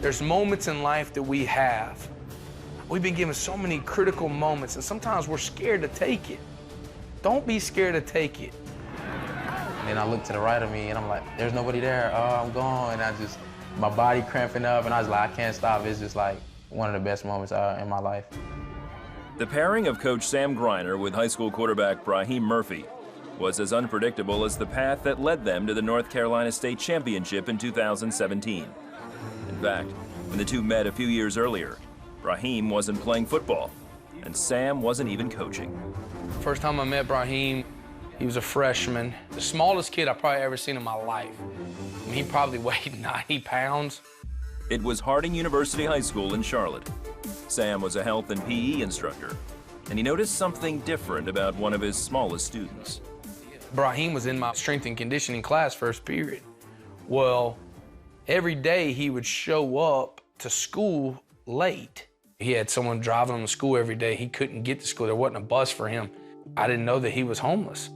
There's moments in life that we have. We've been given so many critical moments, and sometimes we're scared to take it. Don't be scared to take it. And then I look to the right of me, and I'm like, there's nobody there. Oh, I'm gone. And my body cramping up, and I was like, I can't stop. It's just like one of the best moments in my life. The pairing of Coach Sam Greiner with high school quarterback Brahim Murphy was as unpredictable as the path that led them to the North Carolina State Championship in 2017. In fact, when the two met a few years earlier, Brahim wasn't playing football, and Sam wasn't even coaching. First time I met Brahim, he was a freshman. The smallest kid I've probably ever seen in my life. I mean, he probably weighed 90 pounds. It was Harding University High School in Charlotte. Sam was a health and PE instructor, and he noticed something different about one of his smallest students. Brahim was in my strength and conditioning class first period. Well, every day he would show up to school late. He had someone driving him to school every day. He couldn't get to school. There wasn't a bus for him. I didn't know that he was homeless.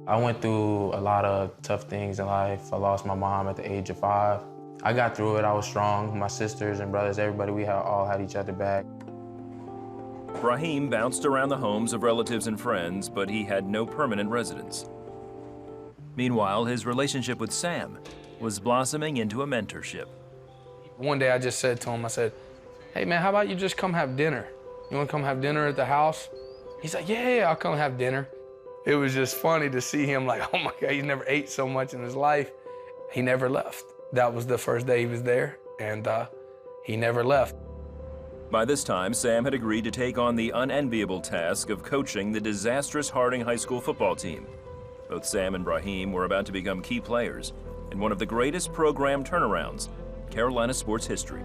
I went through a lot of tough things in life. I lost my mom at the age of 5. I got through it. I was strong. My sisters and brothers, everybody, we all had each other back. Brahim bounced around the homes of relatives and friends, but he had no permanent residence. Meanwhile, his relationship with Sam was blossoming into a mentorship. One day I just said to him, I said, hey man, how about you just come have dinner? You wanna come have dinner at the house? He's like, yeah, I'll come have dinner. It was just funny to see him like, oh my God, he's never ate so much in his life. He never left. That was the first day he was there, and he never left. By this time, Sam had agreed to take on the unenviable task of coaching the disastrous Harding High School football team. Both Sam and Brahim were about to become key players in one of the greatest program turnarounds in Carolina sports history.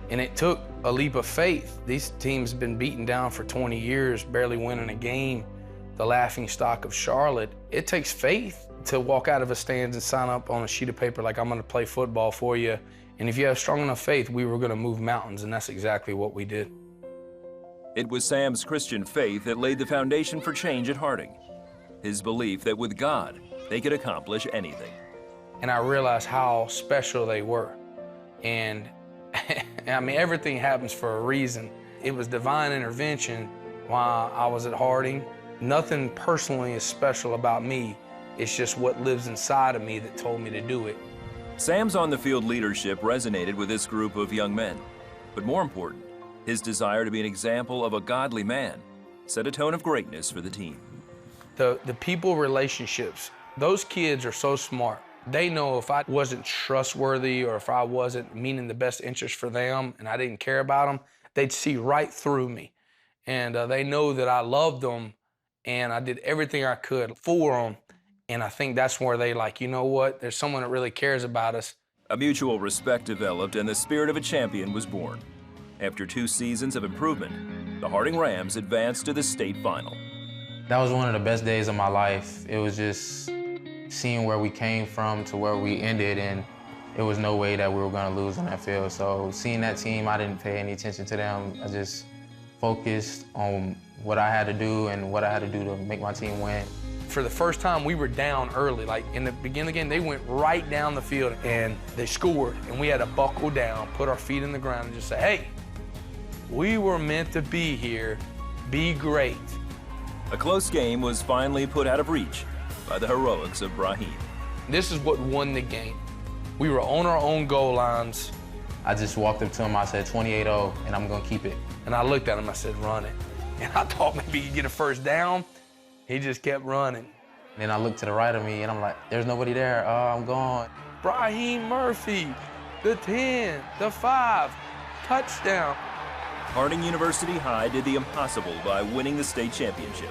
And it took a leap of faith. These teams have been beaten down for 20 years, barely winning a game, the laughingstock of Charlotte. It takes faith to walk out of a stands and sign up on a sheet of paper like, I'm gonna play football for you. And if you have strong enough faith, we were gonna move mountains, and that's exactly what we did. It was Sam's Christian faith that laid the foundation for change at Harding. His belief that with God, they could accomplish anything. And I realized how special they were. And I mean, everything happens for a reason. It was divine intervention while I was at Harding. Nothing personally is special about me. It's just what lives inside of me that told me to do it. Sam's on-the-field leadership resonated with this group of young men. But more important, his desire to be an example of a godly man set a tone of greatness for the team. The people relationships, those kids are so smart. They know if I wasn't trustworthy or if I wasn't meaning the best interest for them and I didn't care about them, they'd see right through me. And they know that I loved them and I did everything I could for them. And I think that's where they like, you know what, there's someone that really cares about us. A mutual respect developed and the spirit of a champion was born. After 2 seasons of improvement, the Harding Rams advanced to the state final. That was one of the best days of my life. It was just seeing where we came from to where we ended, and it was no way that we were gonna lose on that field. So seeing that team, I didn't pay any attention to them. I just focused on what I had to do and what I had to do to make my team win. For the first time, we were down early. Like in the beginning of the game, they went right down the field and they scored, and we had to buckle down, put our feet in the ground and just say, hey, we were meant to be here, be great. A close game was finally put out of reach by the heroics of Brahim. This is what won the game. We were on our own goal lines. I just walked up to him, I said 28-0, and I'm gonna keep it. And I looked at him, I said, run it. And I thought maybe he'd get a first down. He just kept running. Then I looked to the right of me, and I'm like, there's nobody there. Oh, I'm gone. Brahim Murphy, the 10, the 5, touchdown. Harding University High did the impossible by winning the state championship.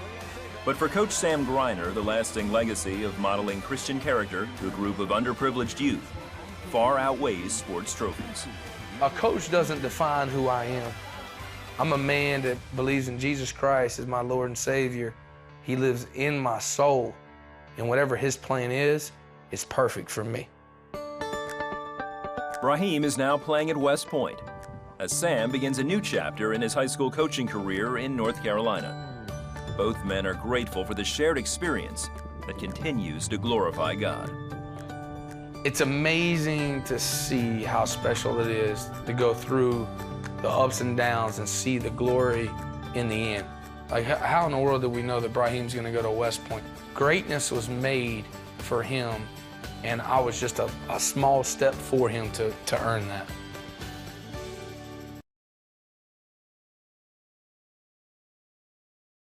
But for Coach Sam Greiner, the lasting legacy of modeling Christian character to a group of underprivileged youth far outweighs sports trophies. A coach doesn't define who I am. I'm a man that believes in Jesus Christ as my Lord and Savior. He lives in my soul, and whatever his plan is perfect for me. Brahim is now playing at West Point, as Sam begins a new chapter in his high school coaching career in North Carolina. Both men are grateful for the shared experience that continues to glorify God. It's amazing to see how special it is to go through the ups and downs and see the glory in the end. Like, how in the world did we know that Brahim's gonna go to West Point? Greatness was made for him, and I was just a small step for him to earn that.